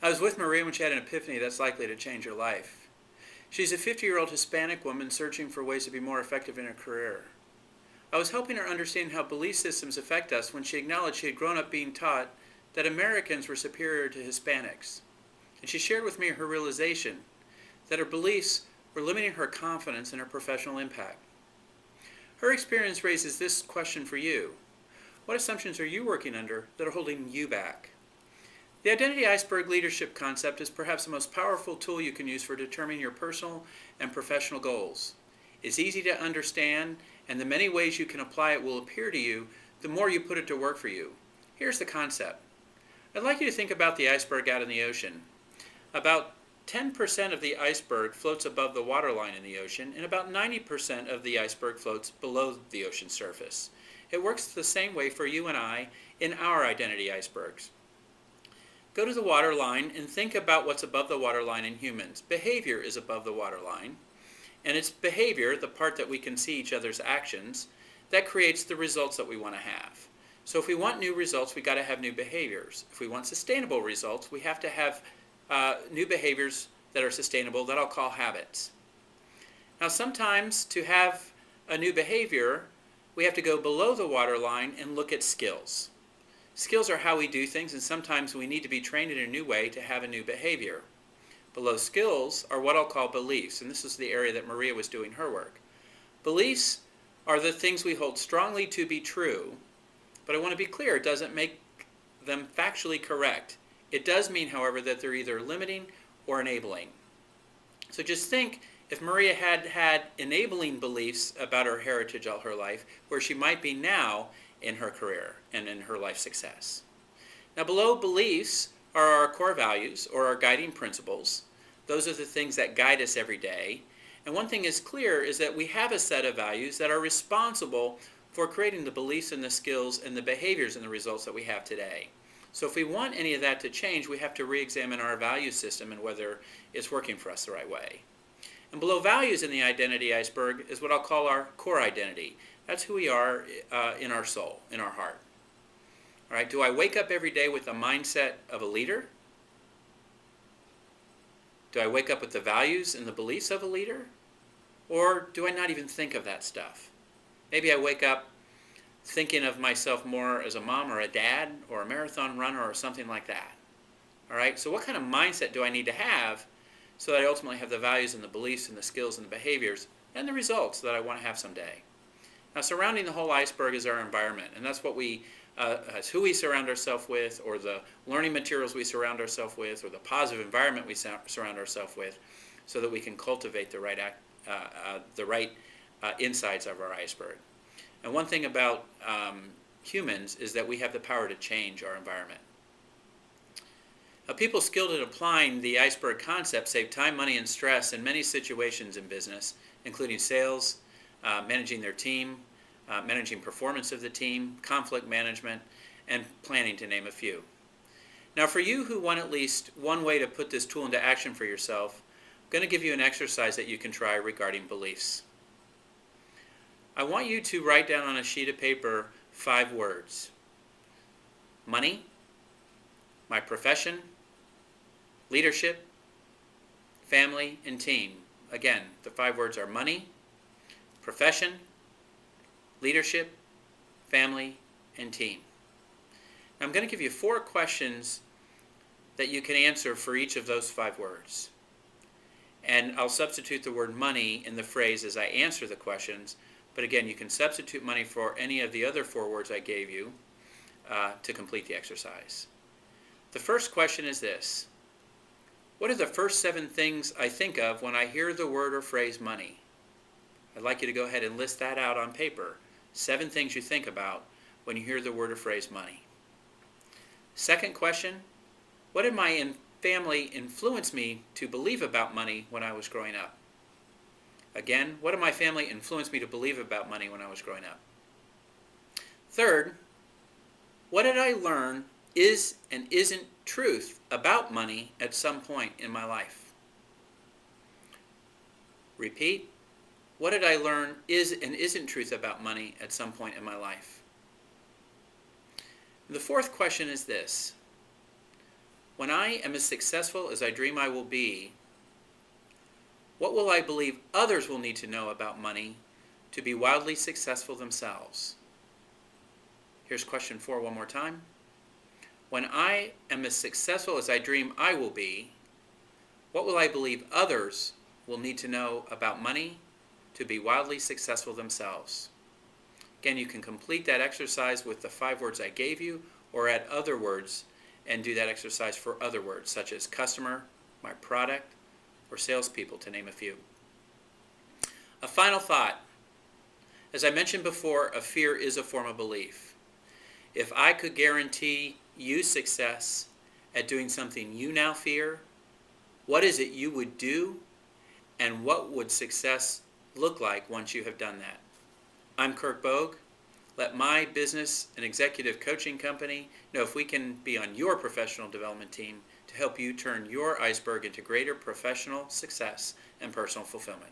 I was with Maria when she had an epiphany that's likely to change her life. She's a 50-year-old Hispanic woman searching for ways to be more effective in her career. I was helping her understand how belief systems affect us when she acknowledged she had grown up being taught that Americans were superior to Hispanics. And she shared with me her realization that her beliefs were limiting her confidence in her professional impact. Her experience raises this question for you. What assumptions are you working under that are holding you back? The Identity Iceberg leadership concept is perhaps the most powerful tool you can use for determining your personal and professional goals. It's easy to understand, and the many ways you can apply it will appear to you the more you put it to work for you. Here's the concept. I'd like you to think about the iceberg out in the ocean. About 10% of the iceberg floats above the waterline in the ocean, and about 90% of the iceberg floats below the ocean surface. It works the same way for you and I in our identity icebergs. Go to the waterline and think about what's above the waterline in humans. Behavior is above the waterline, and it's behavior, the part that we can see each other's actions, that creates the results that we want to have. So if we want new results, we've got to have new behaviors. If we want sustainable results, we have to have new behaviors that are sustainable that I'll call habits. Now sometimes to have a new behavior, we have to go below the waterline and look at skills. Skills are how we do things, and sometimes we need to be trained in a new way to have a new behavior. Below skills are what I'll call beliefs, and this is the area that Maria was doing her work. Beliefs are the things we hold strongly to be true, but I want to be clear, it doesn't make them factually correct. It does mean, however, that they're either limiting or enabling. So just think if Maria had had enabling beliefs about her heritage all her life, where she might be now in her career and in her life success. Now below beliefs are our core values or our guiding principles. Those are the things that guide us every day. And one thing is clear is that we have a set of values that are responsible for creating the beliefs and the skills and the behaviors and the results that we have today. So if we want any of that to change, we have to re-examine our value system and whether it's working for us the right way. And below values in the identity iceberg is what I'll call our core identity. That's who we are in our soul, in our heart. All right, do I wake up every day with the mindset of a leader? Do I wake up with the values and the beliefs of a leader? Or do I not even think of that stuff? Maybe I wake up thinking of myself more as a mom or a dad or a marathon runner or something like that. All right, so what kind of mindset do I need to have so that I ultimately have the values and the beliefs and the skills and the behaviors and the results that I want to have someday? Now, surrounding the whole iceberg is our environment, and that's what it's who we surround ourselves with, or the learning materials we surround ourselves with, or the positive environment we surround ourselves with, so that we can cultivate the right insides of our iceberg. And one thing about humans is that we have the power to change our environment. Now, people skilled at applying the iceberg concept save time, money, and stress in many situations in business, including sales, managing their team, managing performance of the team, conflict management, and planning, to name a few. Now, for you who want at least one way to put this tool into action for yourself, I'm going to give you an exercise that you can try regarding beliefs. I want you to write down on a sheet of paper 5 words. Money, my profession, leadership, family, and team. Again, the 5 words are money, profession, leadership, family, and team. Now, I'm going to give you 4 questions that you can answer for each of those 5 words. And I'll substitute the word money in the phrase as I answer the questions. But again, you can substitute money for any of the other 4 words I gave you to complete the exercise. The first question is this. What are the first 7 things I think of when I hear the word or phrase money? I'd like you to go ahead and list that out on paper. 7 things you think about when you hear the word or phrase money. Second question, what did my family influence me to believe about money when I was growing up? Again, what did my family influence me to believe about money when I was growing up? Third, what did I learn is and isn't truth about money at some point in my life? Repeat, what did I learn is and isn't truth about money at some point in my life? The fourth question is this. When I am as successful as I dream I will be, what will I believe others will need to know about money to be wildly successful themselves? Here's question 4 one more time. When I am as successful as I dream I will be, what will I believe others will need to know about money to be wildly successful themselves? Again, you can complete that exercise with the 5 words I gave you, or add other words and do that exercise for other words, such as customer, my product, or salespeople, to name a few. A final thought. As I mentioned before, a fear is a form of belief. If I could guarantee you success at doing something you now fear, what is it you would do, and what would success look like once you have done that? I'm Kirk Bogue. Let my business and executive coaching company know if we can be on your professional development team to help you turn your iceberg into greater professional success and personal fulfillment.